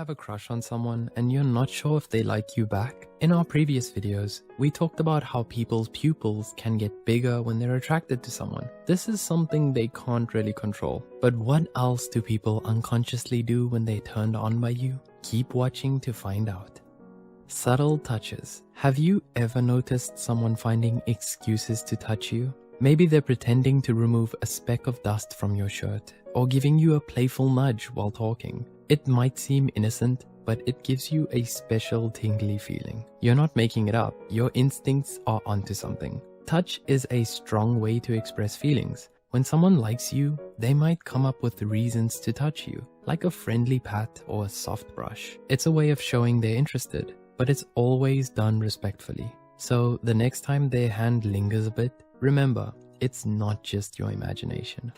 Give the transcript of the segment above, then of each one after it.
have a crush on someone and you're not sure if they like you back? In our previous videos, we talked about how people's pupils can get bigger when they're attracted to someone. This is something they can't really control. But what else do people unconsciously do when they're turned on by you? Keep watching to find out. Subtle touches. Have you ever noticed someone finding excuses to touch you? Maybe they're pretending to remove a speck of dust from your shirt, or giving you a playful nudge while talking. It might seem innocent, but it gives you a special tingly feeling. You're not making it up, your instincts are onto something. Touch is a strong way to express feelings. When someone likes you, they might come up with reasons to touch you, like a friendly pat or a soft brush. It's a way of showing they're interested, but it's always done respectfully. So the next time their hand lingers a bit, remember, it's not just your imagination.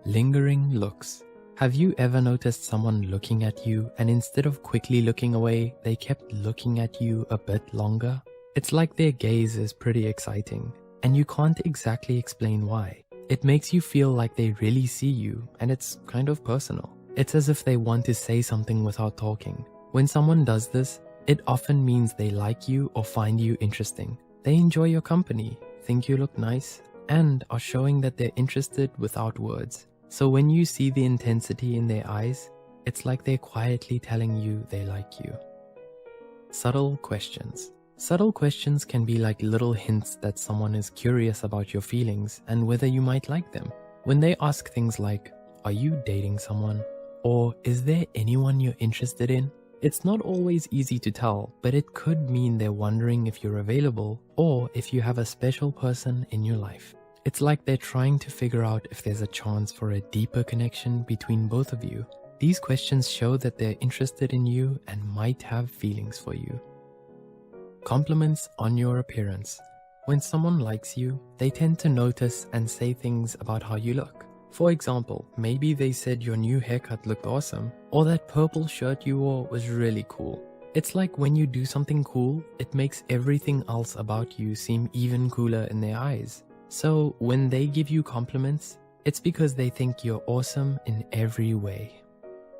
Lingering looks. Have you ever noticed someone looking at you and instead of quickly looking away, they kept looking at you a bit longer? It's like their gaze is pretty exciting, and you can't exactly explain why. It makes you feel like they really see you, and it's kind of personal. It's as if they want to say something without talking. When someone does this, it often means they like you or find you interesting. They enjoy your company, think you look nice, and are showing that they're interested without words. So when you see the intensity in their eyes, it's like they're quietly telling you they like you. Subtle questions. Subtle questions can be like little hints that someone is curious about your feelings and whether you might like them. When they ask things like, "Are you dating someone?" or "Is there anyone you're interested in?" It's not always easy to tell, but it could mean they're wondering if you're available or if you have a special person in your life. It's like they're trying to figure out if there's a chance for a deeper connection between both of you. These questions show that they're interested in you and might have feelings for you. Compliments on your appearance. When someone likes you, they tend to notice and say things about how you look. For example, maybe they said your new haircut looked awesome, or that purple shirt you wore was really cool. It's like when you do something cool, it makes everything else about you seem even cooler in their eyes. So when they give you compliments, it's because they think you're awesome in every way.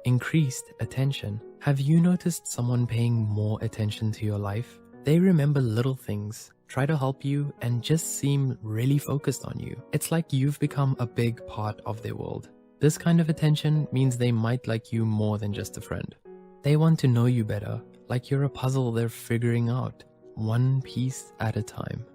Increased attention. Have you noticed someone paying more attention to your life? They remember little things, try to help you, and just seem really focused on you. It's like you've become a big part of their world. This kind of attention means they might like you more than just a friend. They want to know you better, like you're a puzzle they're figuring out, one piece at a time.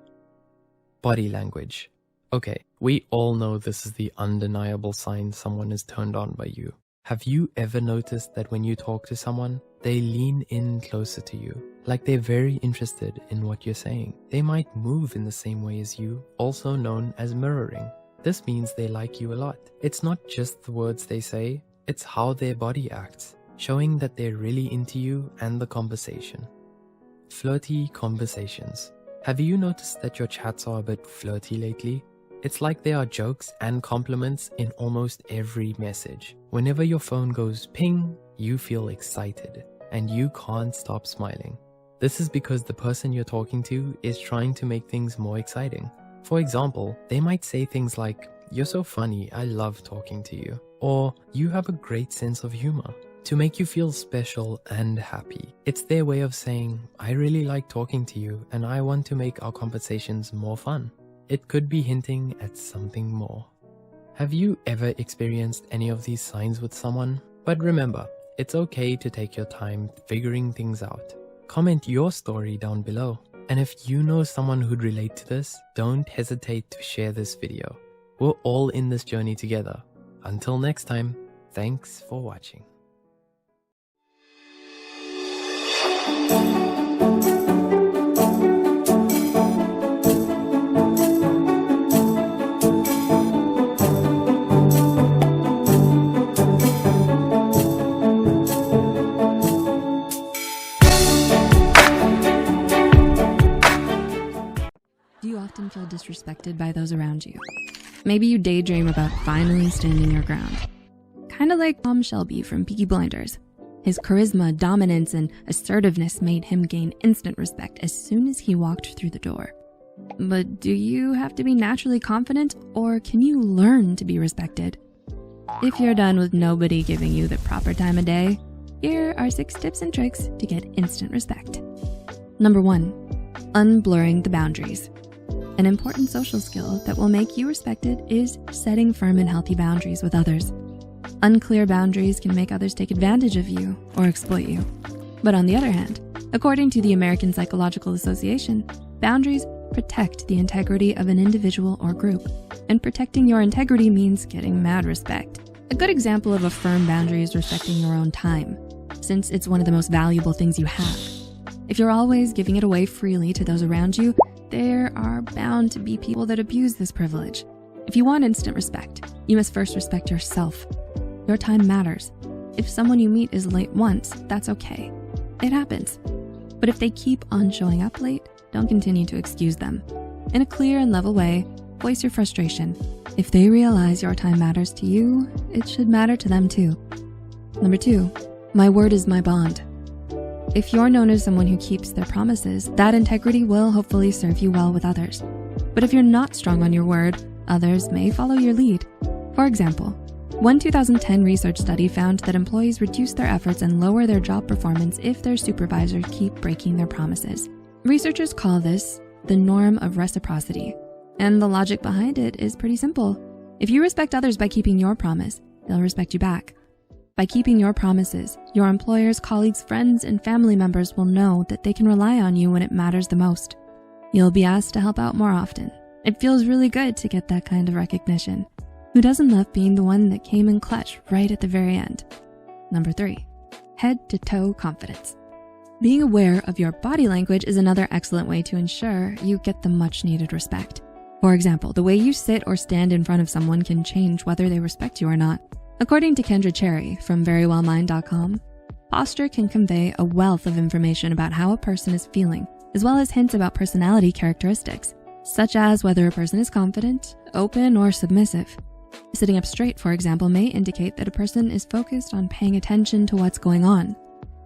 Body language. Okay, we all know this is the undeniable sign someone is turned on by you. Have you ever noticed that when you talk to someone, they lean in closer to you, like they're very interested in what you're saying? They might move in the same way as you, also known as mirroring. This means they like you a lot. It's not just the words they say, it's how their body acts, showing that they're really into you and the conversation. Flirty conversations. Have you noticed that your chats are a bit flirty lately? It's like there are jokes and compliments in almost every message. Whenever your phone goes ping, you feel excited and you can't stop smiling. This is because the person you're talking to is trying to make things more exciting. For example, they might say things like, "You're so funny, I love talking to you," or "You have a great sense of humor," to make you feel special and happy. It's their way of saying, "I really like talking to you and I want to make our conversations more fun." It could be hinting at something more. Have you ever experienced any of these signs with someone? But remember, it's okay to take your time figuring things out. Comment your story down below. And if you know someone who'd relate to this, don't hesitate to share this video. We're all in this journey together. Until next time, thanks for watching. Do you often feel disrespected by those around you? Maybe you daydream about finally standing your ground. Kind of like Tom Shelby from Peaky Blinders. His charisma, dominance, and assertiveness made him gain instant respect as soon as he walked through the door. But do you have to be naturally confident, or can you learn to be respected? If you're done with nobody giving you the proper time of day, Here are 6 tips and tricks to get instant respect. Number 1, unblurring the boundaries. An important social skill that will make you respected is setting firm and healthy boundaries with others. Unclear boundaries can make others take advantage of you or exploit you. But on the other hand, according to the American Psychological Association, boundaries protect the integrity of an individual or group. And protecting your integrity means getting mad respect. A good example of a firm boundary is respecting your own time, since it's one of the most valuable things you have. If you're always giving it away freely to those around you, there are bound to be people that abuse this privilege. If you want instant respect, you must first respect yourself. Your time matters. If someone you meet is late once, that's okay. It happens. But if they keep on showing up late, don't continue to excuse them. In a clear and level way, voice your frustration. If they realize your time matters to you, it should matter to them too. Number 2, my word is my bond. If you're known as someone who keeps their promises, that integrity will hopefully serve you well with others. But if you're not strong on your word, others may follow your lead. For example, one 2010 research study found that employees reduce their efforts and lower their job performance if their supervisors keep breaking their promises. Researchers call this the norm of reciprocity. And the logic behind it is pretty simple. If you respect others by keeping your promise, they'll respect you back. By keeping your promises, your employers, colleagues, friends, and family members will know that they can rely on you when it matters the most. You'll be asked to help out more often. It feels really good to get that kind of recognition. Who doesn't love being the one that came in clutch right at the very end? Number 3, head-to-toe confidence. Being aware of your body language is another excellent way to ensure you get the much-needed respect. For example, the way you sit or stand in front of someone can change whether they respect you or not. According to Kendra Cherry from verywellmind.com, posture can convey a wealth of information about how a person is feeling, as well as hints about personality characteristics, such as whether a person is confident, open, or submissive. Sitting up straight, for example, may indicate that a person is focused on paying attention to what's going on.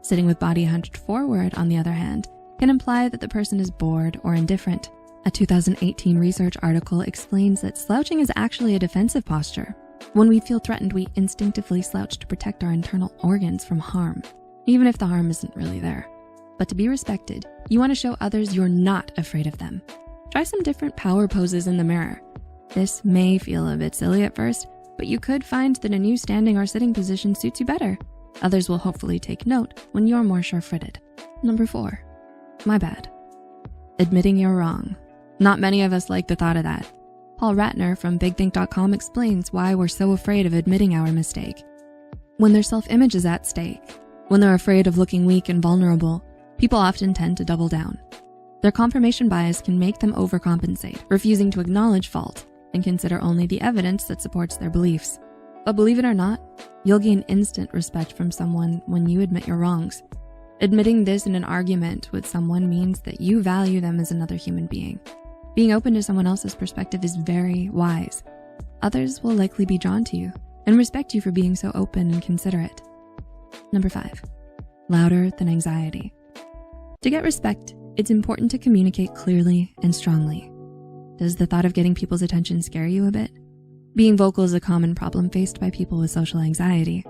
Sitting with body hunched forward, on the other hand, can imply that the person is bored or indifferent. A 2018 research article explains that slouching is actually a defensive posture. When we feel threatened, we instinctively slouch to protect our internal organs from harm, even if the harm isn't really there. But to be respected, you want to show others you're not afraid of them. Try some different power poses in the mirror. This may feel a bit silly at first, but you could find that a new standing or sitting position suits you better. Others will hopefully take note when you're more sure-footed. Number 4, my bad. Admitting you're wrong. Not many of us like the thought of that. Paul Ratner from BigThink.com explains why we're so afraid of admitting our mistake. When their self-image is at stake, when they're afraid of looking weak and vulnerable, people often tend to double down. Their confirmation bias can make them overcompensate, refusing to acknowledge fault and consider only the evidence that supports their beliefs. But believe it or not, you'll gain instant respect from someone when you admit your wrongs. Admitting this in an argument with someone means that you value them as another human being. Being open to someone else's perspective is very wise. Others will likely be drawn to you and respect you for being so open and considerate. Number 5, louder than anxiety. To get respect, it's important to communicate clearly and strongly. Does the thought of getting people's attention scare you a bit? Being vocal is a common problem faced by people with social anxiety.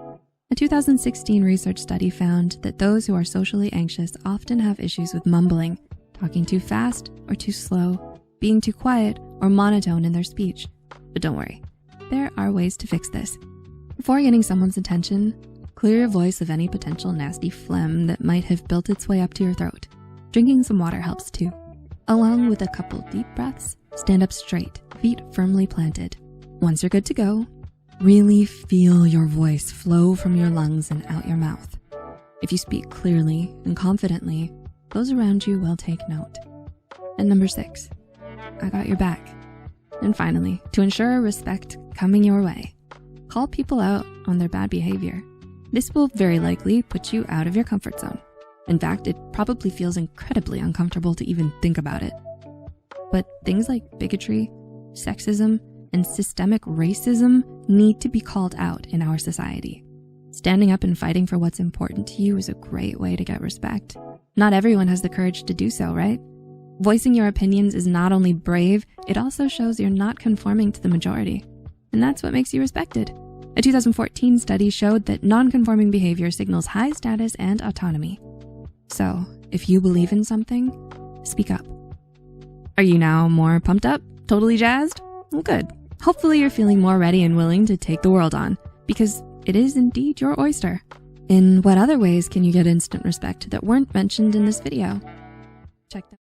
A 2016 research study found that those who are socially anxious often have issues with mumbling, talking too fast or too slow, being too quiet or monotone in their speech. But don't worry, there are ways to fix this. Before getting someone's attention, clear your voice of any potential nasty phlegm that might have built its way up to your throat. Drinking some water helps too. Along with a couple deep breaths, stand up straight, feet firmly planted. Once you're good to go, really feel your voice flow from your lungs and out your mouth. If you speak clearly and confidently, those around you will take note. And number 6, I got your back. And finally, to ensure respect coming your way, call people out on their bad behavior. This will very likely put you out of your comfort zone. In fact, it probably feels incredibly uncomfortable to even think about it. But things like bigotry, sexism, and systemic racism need to be called out in our society. Standing up and fighting for what's important to you is a great way to get respect. Not everyone has the courage to do so, right? Voicing your opinions is not only brave, it also shows you're not conforming to the majority. And that's what makes you respected. A 2014 study showed that non-conforming behavior signals high status and autonomy. So, if you believe in something, speak up. Are you now more pumped up? Totally jazzed? Well, good. Hopefully you're feeling more ready and willing to take the world on, because it is indeed your oyster. In what other ways can you get instant respect that weren't mentioned in this video? Check them.